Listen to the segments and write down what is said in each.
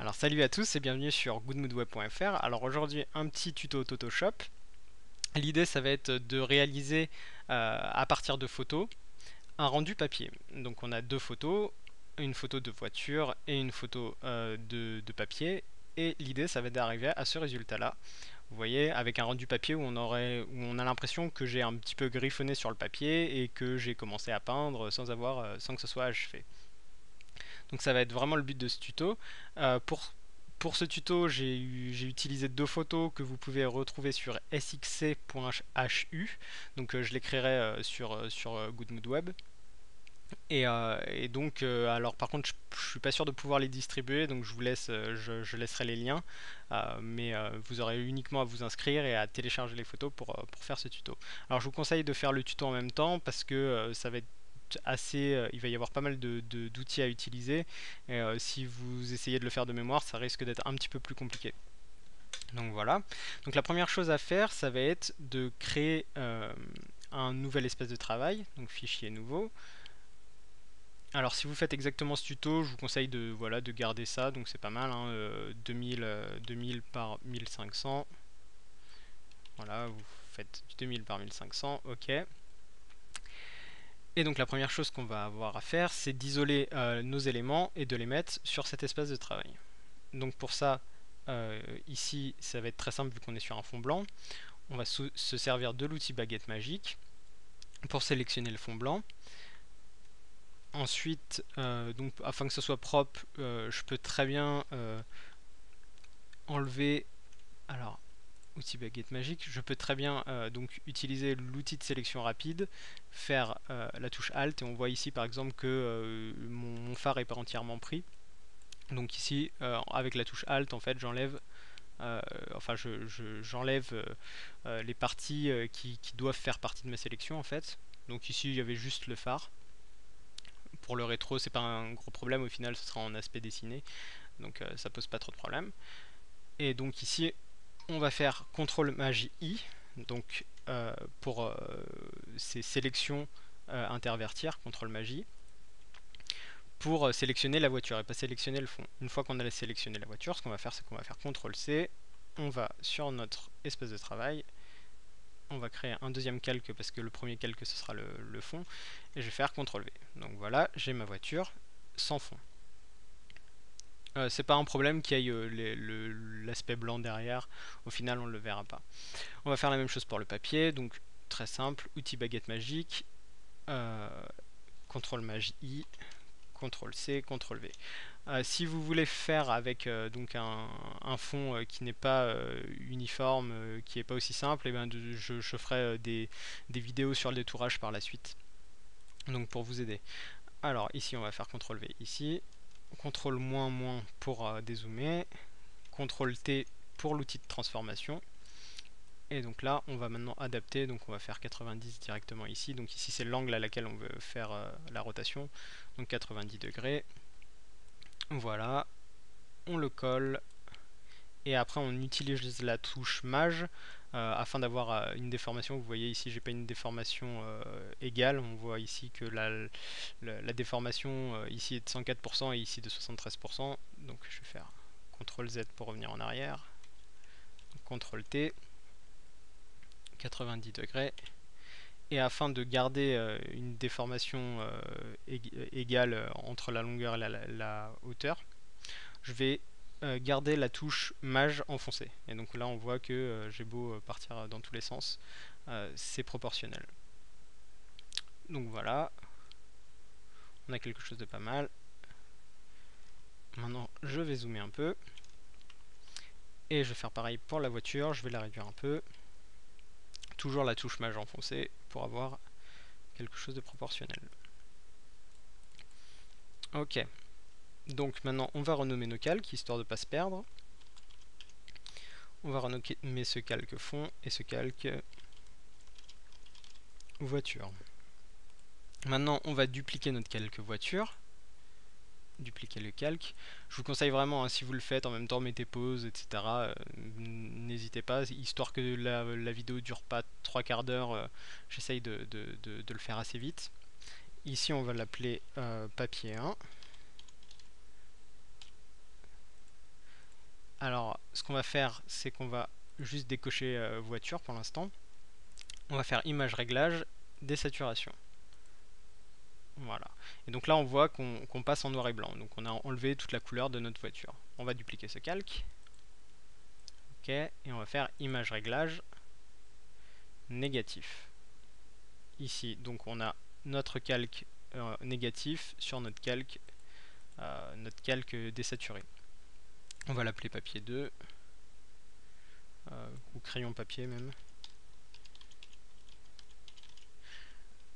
Alors salut à tous et bienvenue sur goodmoodweb.fr. Alors aujourd'hui un petit tuto Photoshop. L'idée ça va être de réaliser à partir de photos un rendu papier. Donc on a deux photos, une photo de voiture et une photo de papier. Et l'idée ça va être d'arriver à ce résultat là. Vous voyez, avec un rendu papier où on a l'impression que j'ai un petit peu griffonné sur le papier et que j'ai commencé à peindre sans que ce soit achevé. Donc ça va être vraiment le but de ce tuto. Pour ce tuto, j'ai utilisé deux photos que vous pouvez retrouver sur sxc.hu. Donc je l'écrirai sur Good Mood Web. Et donc, alors par contre, je suis pas sûr de pouvoir les distribuer, donc je laisserai les liens, mais vous aurez uniquement à vous inscrire et à télécharger les photos pour faire ce tuto. Alors je vous conseille de faire le tuto en même temps parce que ça va être il va y avoir pas mal d'outils à utiliser, et si vous essayez de le faire de mémoire, ça risque d'être un petit peu plus compliqué. Donc voilà. Donc la première chose à faire, ça va être de créer un nouvel espace de travail, donc fichier nouveau. Alors si vous faites exactement ce tuto, je vous conseille de garder ça, donc c'est pas mal, hein, 2000 par 1500. Voilà, vous faites du 2000 par 1500, ok. Et donc la première chose qu'on va avoir à faire, c'est d'isoler nos éléments et de les mettre sur cet espace de travail. Donc pour ça, ici, ça va être très simple vu qu'on est sur un fond blanc. On va se servir de l'outil baguette magique pour sélectionner le fond blanc. Ensuite, donc, afin que ce soit propre, je peux très bien enlever, alors, outil baguette magique, je peux très bien donc utiliser l'outil de sélection rapide, faire la touche Alt, et on voit ici par exemple que mon phare est pas entièrement pris. Donc ici, avec la touche Alt, en fait, j'enlève les parties qui doivent faire partie de ma sélection, en fait. Donc ici, il y avait juste le phare. Pour le rétro, c'est pas un gros problème, au final, ce sera en aspect dessiné, donc ça pose pas trop de problème. Et donc ici, on va faire CTRL Maj I, donc pour ces sélections intervertir, CTRL Maj I, pour sélectionner la voiture et pas sélectionner le fond. Une fois qu'on a sélectionné la voiture, ce qu'on va faire, c'est qu'on va faire CTRL C, on va sur notre espace de travail, on va créer un deuxième calque parce que le premier calque ce sera le fond, et je vais faire CTRL V. Donc voilà, j'ai ma voiture sans fond. C'est pas un problème qu'il y ait l'aspect blanc derrière, au final on ne le verra pas. On va faire la même chose pour le papier, donc très simple, outil baguette magique, CTRL Maj I, CTRL C, CTRL V. Si vous voulez faire avec donc un fond qui n'est pas uniforme, qui n'est pas aussi simple, et bien je ferai des vidéos sur le détourage par la suite, donc pour vous aider. Alors ici on va faire CTRL V ici, CTRL moins pour dézoomer, CTRL T pour l'outil de transformation. Et donc là, on va maintenant adapter, donc on va faire 90 directement ici. Donc ici, c'est l'angle à laquelle on veut faire la rotation, donc 90 degrés. Voilà, on le colle, et après on utilise la touche Maj afin d'avoir une déformation. Vous voyez ici, j'ai pas une déformation égale. On voit ici que la déformation ici est de 104% et ici de 73%. Donc je vais faire CTRL Z pour revenir en arrière, CTRL T, 90 degrés. Et afin de garder une déformation égale entre la longueur et la hauteur, je vais garder la touche Maj enfoncée. Et donc là on voit que j'ai beau partir dans tous les sens, c'est proportionnel. Donc voilà, on a quelque chose de pas mal. Maintenant je vais zoomer un peu. Et je vais faire pareil pour la voiture, je vais la réduire un peu. Toujours la touche Maj enfoncée pour avoir quelque chose de proportionnel. Ok, donc maintenant on va renommer nos calques, histoire de ne pas se perdre. On va renommer ce calque fond et ce calque voiture. Maintenant on va dupliquer notre calque voiture. Dupliquer le calque. Je vous conseille vraiment, hein, si vous le faites en même temps, mettez pause, etc. N'hésitez pas, histoire que la vidéo dure pas 3 quarts d'heure, j'essaye de le faire assez vite. Ici on va l'appeler papier 1. ce qu'on va faire, c'est qu'on va juste décocher voiture pour l'instant. On va faire image réglage, désaturation. Voilà. Et donc là on voit qu'on passe en noir et blanc. Donc on a enlevé toute la couleur de notre voiture. On va dupliquer ce calque. Ok. Et on va faire image réglage, négatif. Ici, donc on a notre calque négatif sur notre calque désaturé. On va l'appeler papier 2 ou crayon papier même.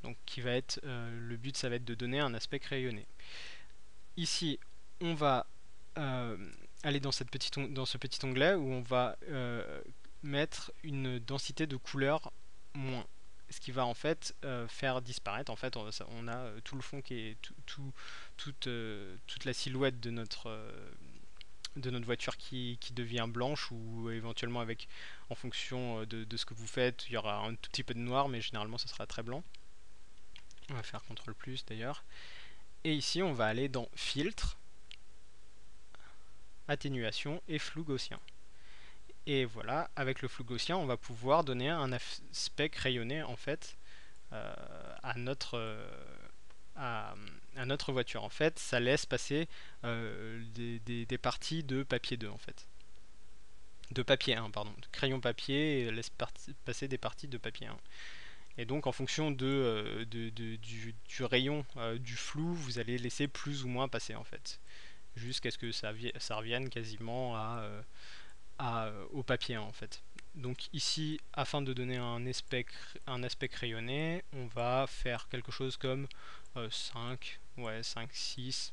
Donc qui va être le but, ça va être de donner un aspect crayonné. Ici, on va aller dans ce petit onglet où on va mettre une densité de couleur moins, ce qui va en fait faire disparaître. En fait, on a tout le fond qui est toute la silhouette de notre voiture qui devient blanche, ou éventuellement avec, en fonction de ce que vous faites, il y aura un tout petit peu de noir, mais généralement ce sera très blanc. On va faire CTRL plus d'ailleurs. Et ici on va aller dans filtre, atténuation et flou gaussien. Et voilà, avec le flou gaussien on va pouvoir donner un aspect crayonné en fait à notre voiture. En fait ça laisse passer des parties de papier 2 en fait. De papier 1 pardon, de crayon papier laisse passer des parties de papier 1. Et donc en fonction du rayon du flou, vous allez laisser plus ou moins passer en fait, jusqu'à ce que ça revienne quasiment au papier 1 en fait. Donc ici, afin de donner un aspect crayonné, on va faire quelque chose comme 5, 6.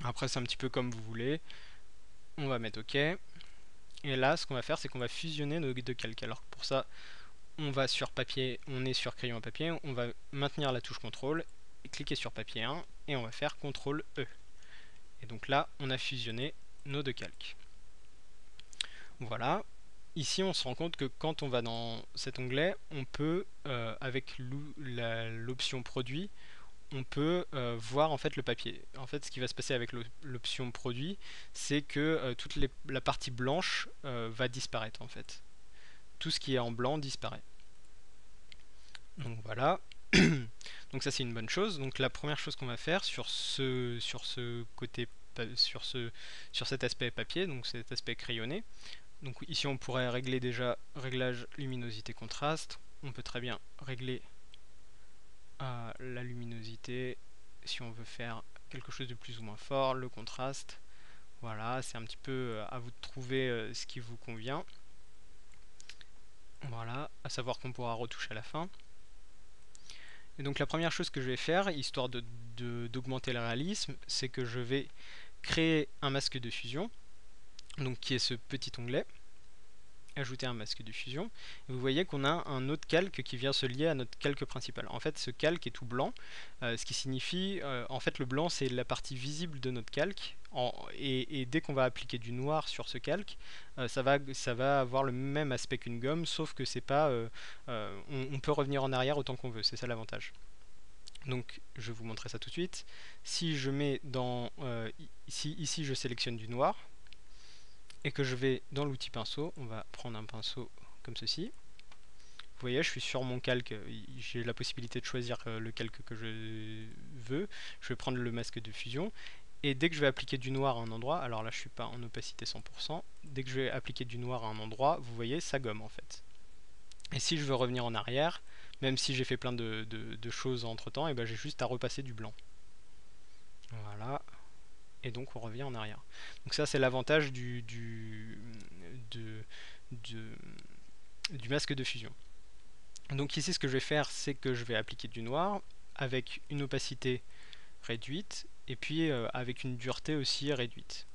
Après c'est un petit peu comme vous voulez. On va mettre OK. Et là, ce qu'on va faire, c'est qu'on va fusionner nos deux calques. Alors pour ça, on va sur papier, on est sur crayon à papier, on va maintenir la touche CTRL, cliquer sur papier 1 et on va faire CTRL E. Et donc là, on a fusionné nos deux calques. Voilà. Ici, on se rend compte que quand on va dans cet onglet, on peut, avec l'option produit, on peut voir en fait le papier. En fait, ce qui va se passer avec l'option produit, c'est que toute la partie blanche va disparaître en fait. Tout ce qui est en blanc disparaît. Donc voilà. Donc ça c'est une bonne chose. Donc la première chose qu'on va faire sur cet aspect papier, donc cet aspect crayonné. Donc ici on pourrait régler déjà réglage luminosité contraste. On peut très bien régler la luminosité si on veut faire quelque chose de plus ou moins fort, le contraste. Voilà, c'est un petit peu à vous de trouver ce qui vous convient. Voilà, à savoir qu'on pourra retoucher à la fin. Et donc la première chose que je vais faire, histoire d'augmenter le réalisme, c'est que je vais créer un masque de fusion, donc qui est ce petit onglet, ajouter un masque de fusion, et vous voyez qu'on a un autre calque qui vient se lier à notre calque principal. En fait ce calque est tout blanc, ce qui signifie, en fait le blanc c'est la partie visible de notre calque, et dès qu'on va appliquer du noir sur ce calque, ça va avoir le même aspect qu'une gomme, sauf que c'est pas, on peut revenir en arrière autant qu'on veut, c'est ça l'avantage. Donc je vais vous montrer ça tout de suite. Si je mets dans ici je sélectionne du noir et que je vais dans l'outil pinceau, on va prendre un pinceau comme ceci. Vous voyez, je suis sur mon calque, j'ai la possibilité de choisir le calque que je veux. Je vais prendre le masque de fusion. Et dès que je vais appliquer du noir à un endroit, alors là je suis pas en opacité 100%, dès que je vais appliquer du noir à un endroit, vous voyez, ça gomme en fait. Et si je veux revenir en arrière, même si j'ai fait plein de choses entre temps, et ben j'ai juste à repasser du blanc. Voilà. Et donc on revient en arrière. Donc ça c'est l'avantage du masque de fusion. Donc ici ce que je vais faire, c'est que je vais appliquer du noir avec une opacité réduite et puis avec une dureté aussi réduite.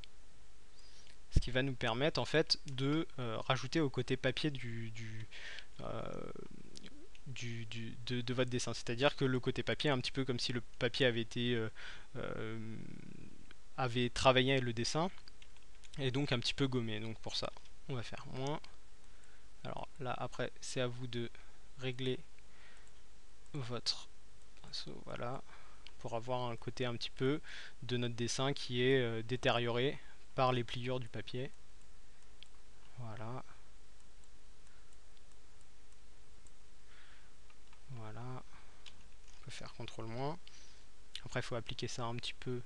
Ce qui va nous permettre en fait de rajouter au côté papier de votre dessin. C'est-à-dire que le côté papier, un petit peu comme si le papier avait travaillé le dessin, et donc un petit peu gommé. Donc pour ça, on va faire moins. Alors là, après, c'est à vous de régler votre pinceau, voilà, pour avoir un côté un petit peu de notre dessin qui est détérioré par les pliures du papier. Voilà. Voilà. On peut faire CTRL-. Après, il faut appliquer ça un petit peu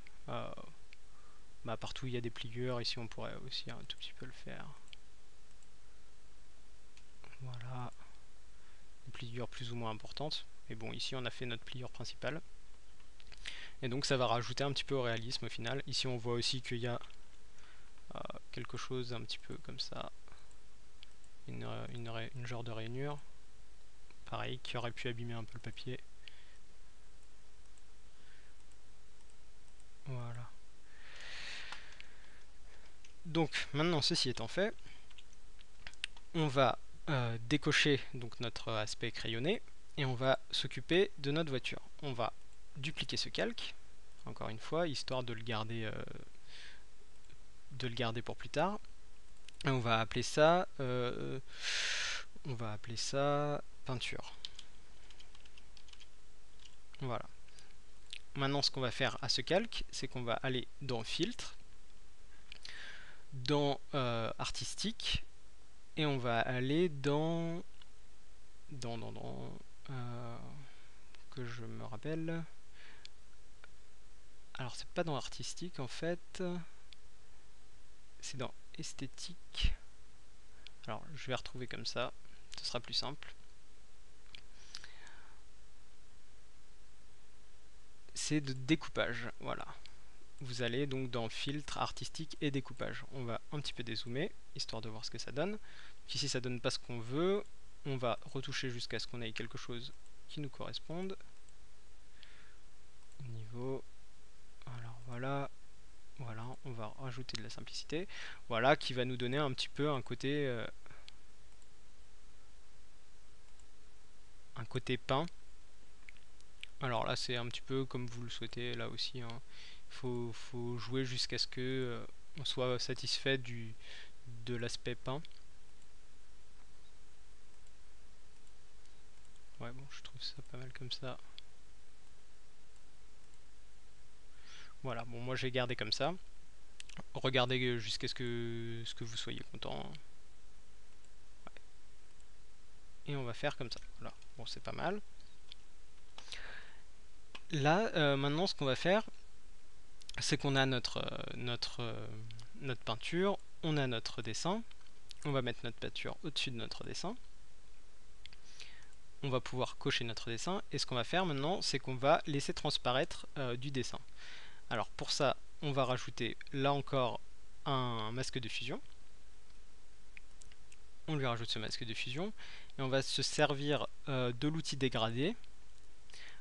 partout où il y a des pliures. Ici, on pourrait aussi un tout petit peu le faire. Voilà. Des pliures plus ou moins importantes. Mais bon, ici, on a fait notre pliure principale. Et donc, ça va rajouter un petit peu au réalisme au final. Ici, on voit aussi qu'il y a quelque chose un petit peu comme ça. Une genre de rainure. Pareil, qui aurait pu abîmer un peu le papier. Voilà. Donc maintenant ceci étant fait, on va décocher donc notre aspect crayonné et on va s'occuper de notre voiture. On va dupliquer ce calque, encore une fois, histoire de le garder pour plus tard. Et on va appeler ça peinture. Voilà. Maintenant ce qu'on va faire à ce calque, c'est qu'on va aller dans filtre, dans artistique, et on va aller dans que je me rappelle. Alors c'est pas dans artistique en fait, c'est dans esthétique. Alors je vais retrouver comme ça, ce sera plus simple. C'est de découpage, voilà. Vous allez donc dans filtre, artistique et découpage. On va un petit peu dézoomer, histoire de voir ce que ça donne. Donc ici ça donne pas ce qu'on veut, on va retoucher jusqu'à ce qu'on ait quelque chose qui nous corresponde. Niveau, alors voilà, on va rajouter de la simplicité, voilà, qui va nous donner un petit peu un côté peint. Alors là c'est un petit peu comme vous le souhaitez là aussi, hein. Faut jouer jusqu'à ce que on soit satisfait de l'aspect peint. Ouais, bon, je trouve ça pas mal comme ça. Voilà, bon, moi j'ai gardé comme ça. Regardez jusqu'à ce que vous soyez content. Ouais. Et on va faire comme ça. Voilà, bon, c'est pas mal. Là, maintenant, ce qu'on va faire, c'est qu'on a notre peinture, on a notre dessin. On va mettre notre peinture au-dessus de notre dessin. On va pouvoir cocher notre dessin. Et ce qu'on va faire maintenant, c'est qu'on va laisser transparaître du dessin. Alors pour ça, on va rajouter là encore un masque de fusion. On lui rajoute ce masque de fusion et on va se servir de l'outil dégradé.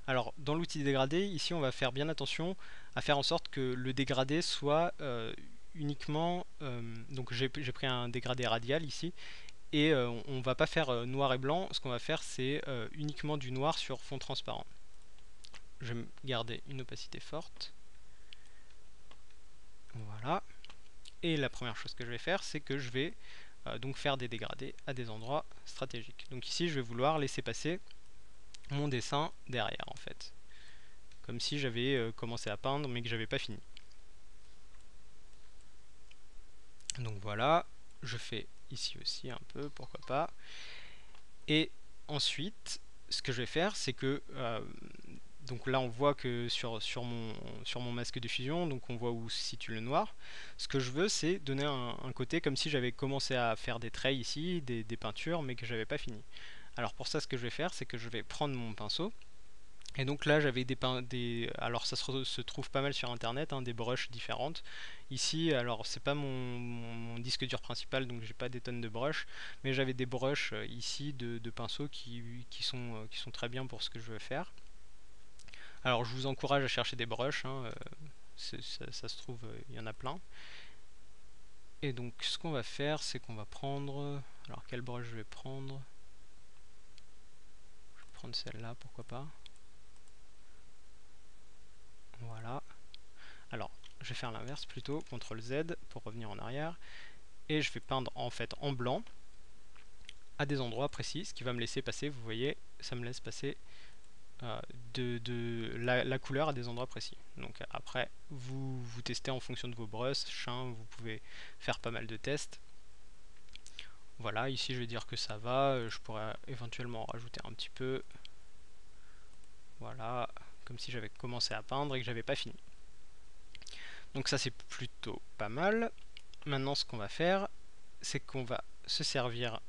Alors dans l'outil dégradé, ici on va faire bien attention à faire en sorte que le dégradé soit uniquement, donc j'ai pris un dégradé radial ici, et on va pas faire noir et blanc, ce qu'on va faire c'est uniquement du noir sur fond transparent. Je vais garder une opacité forte. Voilà. Et la première chose que je vais faire, c'est que je vais donc faire des dégradés à des endroits stratégiques. Donc ici, je vais vouloir laisser passer mon dessin derrière, en fait. Comme si j'avais commencé à peindre, mais que j'avais pas fini. Donc voilà, je fais ici aussi un peu, pourquoi pas. Et ensuite, ce que je vais faire, c'est que donc là on voit que sur mon masque de fusion, donc on voit où se situe le noir. Ce que je veux, c'est donner un côté comme si j'avais commencé à faire des traits ici, des peintures, mais que j'avais pas fini. Alors pour ça, ce que je vais faire, c'est que je vais prendre mon pinceau. Et donc là j'avais alors ça se trouve pas mal sur internet, hein, des brushes différentes. Ici, alors c'est pas mon disque dur principal, donc j'ai pas des tonnes de brushes, mais j'avais des brushes ici de pinceaux qui sont très bien pour ce que je veux faire. Alors je vous encourage à chercher des brushes, hein, ça se trouve, il y en a plein. Et donc ce qu'on va faire, c'est qu'on va prendre... Alors quelle brush je vais prendre? Je vais prendre celle-là, pourquoi pas. Voilà. Alors je vais faire l'inverse plutôt, CTRL Z pour revenir en arrière. Et je vais peindre en fait en blanc à des endroits précis, ce qui va me laisser passer, vous voyez, ça me laisse passer de la couleur à des endroits précis. Donc après, vous testez en fonction de vos brushes, vous pouvez faire pas mal de tests. Voilà, ici je vais dire que ça va, je pourrais éventuellement rajouter un petit peu. Voilà, comme si j'avais commencé à peindre et que j'avais pas fini. Donc ça c'est plutôt pas mal. Maintenant ce qu'on va faire, c'est qu'on va se servir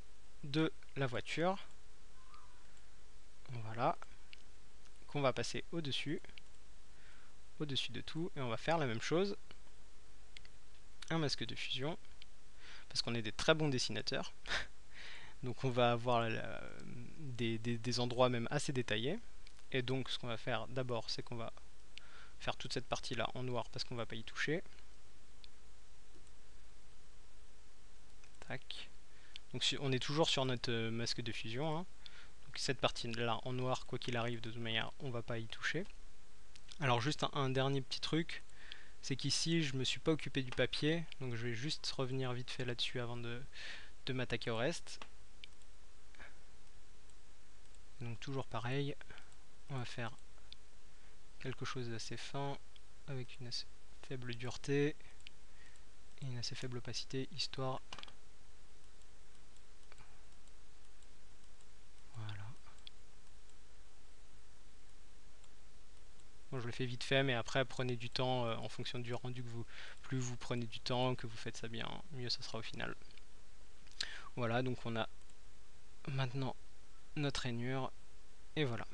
de la voiture. Voilà, qu'on va passer au-dessus de tout, et on va faire la même chose. Un masque de fusion, parce qu'on est des très bons dessinateurs. Donc on va avoir des endroits même assez détaillés. Et donc ce qu'on va faire d'abord, c'est qu'on va faire toute cette partie là en noir parce qu'on va pas y toucher. Tac. Donc on est toujours sur notre masque de fusion, hein. Donc cette partie là en noir, quoi qu'il arrive, de toute manière on va pas y toucher. Alors juste un dernier petit truc, c'est qu'ici je me suis pas occupé du papier, donc je vais juste revenir vite fait là-dessus avant de m'attaquer au reste. Donc toujours pareil, on va faire quelque chose d'assez fin avec une assez faible dureté et une assez faible opacité, histoire. Voilà. Bon, je le fais vite fait, mais après prenez du temps en fonction du rendu que vous. Plus vous prenez du temps, que vous faites ça bien, mieux ça sera au final. Voilà, donc on a maintenant notre rainure et voilà.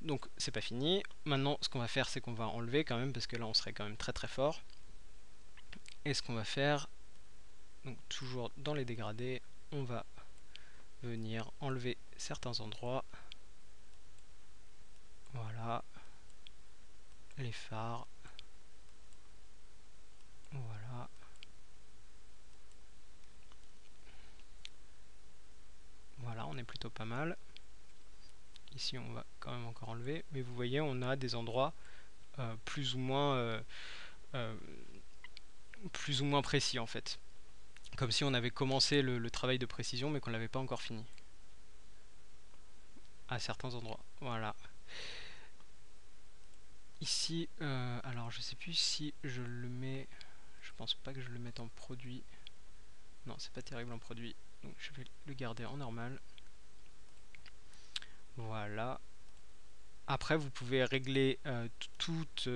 Donc c'est pas fini. Maintenant ce qu'on va faire, c'est qu'on va enlever quand même, parce que là on serait quand même très très fort. Et ce qu'on va faire, donc toujours dans les dégradés, on va venir enlever certains endroits. Voilà, les phares. Voilà. Voilà, on est plutôt pas mal. Ici on va quand même encore enlever, mais vous voyez on a des endroits plus ou moins précis en fait, comme si on avait commencé le travail de précision mais qu'on l'avait pas encore fini à certains endroits. Voilà, ici alors je sais plus si je le mets, je pense pas que je le mette en produit, non c'est pas terrible en produit, donc je vais le garder en normal. Voilà, après vous pouvez régler toute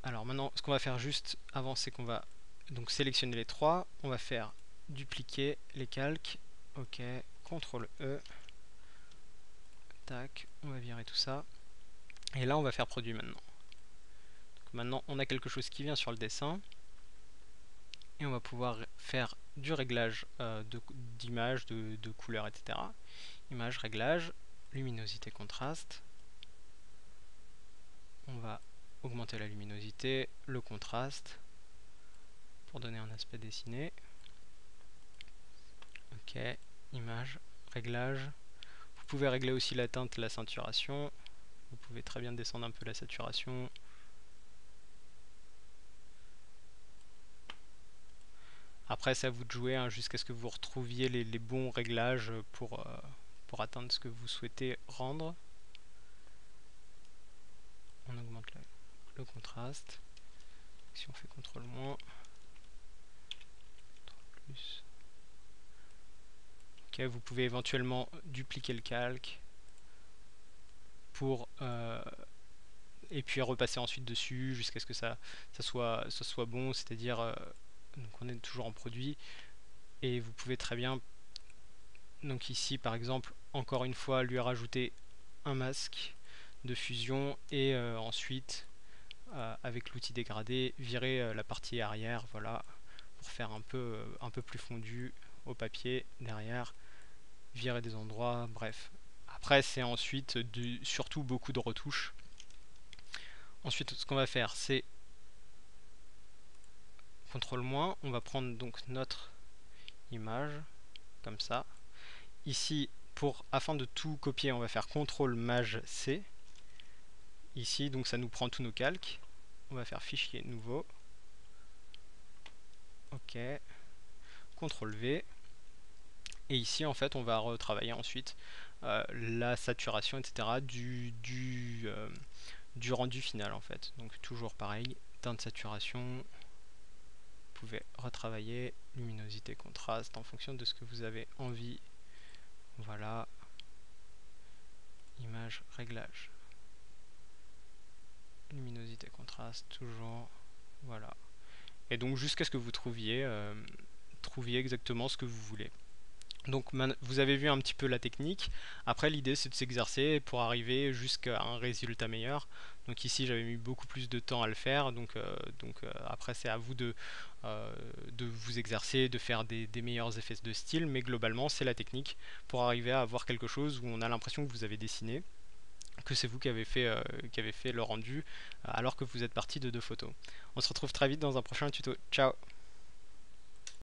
alors maintenant ce qu'on va faire juste avant, c'est qu'on va donc sélectionner les trois, on va faire dupliquer les calques, ok, CTRL E, tac, on va virer tout ça, et là on va faire produit maintenant. Donc maintenant on a quelque chose qui vient sur le dessin, et on va pouvoir faire du réglage d'image, de couleur, etc. Image, réglage, luminosité, contraste, on va augmenter la luminosité, le contraste, pour donner un aspect dessiné. Ok, image, réglage. Vous pouvez régler aussi la teinte, la saturation. Vous pouvez très bien descendre un peu la saturation. Après, c'est à vous de jouer hein, jusqu'à ce que vous retrouviez les bons réglages pour atteindre ce que vous souhaitez rendre. On augmente le contraste. Si on fait CTRL-, CTRL+. Ok, vous pouvez éventuellement dupliquer le calque pour et puis repasser ensuite dessus jusqu'à ce que ça soit bon, c'est-à-dire donc on est toujours en produit et vous pouvez très bien, donc ici par exemple encore une fois lui rajouter un masque de fusion et ensuite avec l'outil dégradé virer la partie arrière, voilà, pour faire un peu plus fondu au papier derrière, virer des endroits, bref. Après c'est ensuite surtout beaucoup de retouches. Ensuite ce qu'on va faire, c'est CTRL-, on va prendre donc notre image comme ça. Ici, afin de tout copier, on va faire CTRL-MAJ-C. Ici, donc ça nous prend tous nos calques. On va faire fichier nouveau. Ok. CTRL-V. Et ici, en fait, on va retravailler ensuite la saturation, etc. du rendu final, en fait. Donc toujours pareil, teinte saturation. pouvez retravailler luminosité, contraste en fonction de ce que vous avez envie. Voilà, image, réglage, luminosité, contraste, toujours, voilà. Et donc jusqu'à ce que vous trouviez exactement ce que vous voulez. Donc vous avez vu un petit peu la technique. Après l'idée c'est de s'exercer pour arriver jusqu'à un résultat meilleur. Donc ici j'avais mis beaucoup plus de temps à le faire. Donc après c'est à vous de vous exercer, de faire des meilleurs effets de style. Mais globalement c'est la technique pour arriver à avoir quelque chose où on a l'impression que vous avez dessiné, que c'est vous qui avez fait le rendu alors que vous êtes parti de 2 photos. On se retrouve très vite dans un prochain tuto. Ciao!